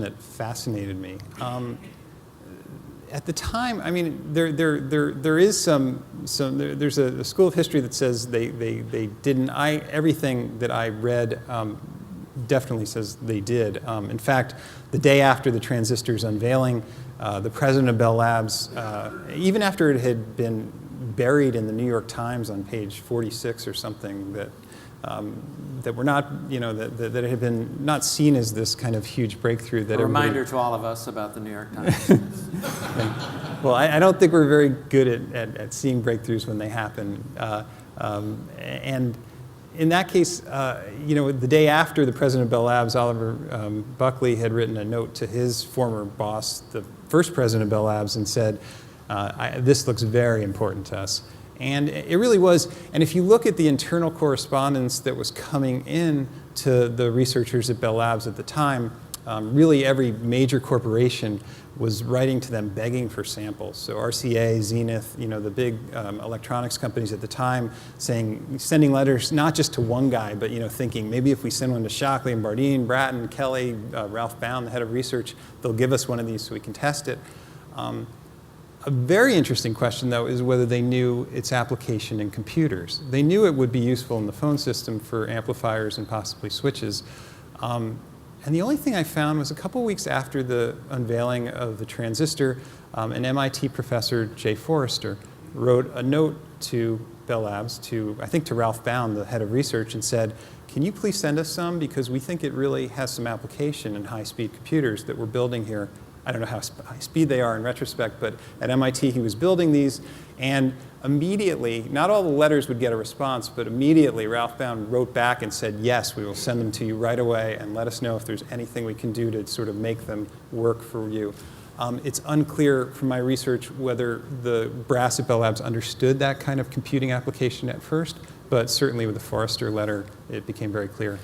that fascinated me. At the time, I mean, there is there's a school of history that says they didn't. Everything that I read definitely says they did. In fact, the day after the transistor's unveiling, the president of Bell Labs, even after it had been buried in the New York Times on page 46 or something, that were not, that it had been not seen as this kind of huge breakthrough. That a reminder to all of us about the New York Times. Well, I don't think we're very good at seeing breakthroughs when they happen. And in that case, the day after the president of Bell Labs, Oliver Buckley, had written a note to his former boss, the first president of Bell Labs, and said, this looks very important to us. And it really was. And if you look at the internal correspondence that was coming in to the researchers at Bell Labs at the time, really every major corporation was writing to them begging for samples. So RCA, Zenith, the big electronics companies at the time, sending letters not just to one guy, but thinking maybe if we send one to Shockley and Bardeen, Bratton, Kelly, Ralph Bound, the head of research, they'll give us one of these so we can test it. A very interesting question, though, is whether they knew its application in computers. They knew it would be useful in the phone system for amplifiers and possibly switches. And the only thing I found was a couple weeks after the unveiling of the transistor, an MIT professor, Jay Forrester, wrote a note to Bell Labs, I think to Ralph Bound, the head of research, and said, can you please send us some? Because we think it really has some application in high-speed computers that we're building here. I don't know how high speed they are in retrospect, but at MIT he was building these, and immediately, not all the letters would get a response, but immediately Ralph Bound wrote back and said, yes, we will send them to you right away, and let us know if there's anything we can do to sort of make them work for you. It's unclear from my research whether the brass at Bell Labs understood that kind of computing application at first, but certainly with the Forrester letter, it became very clear.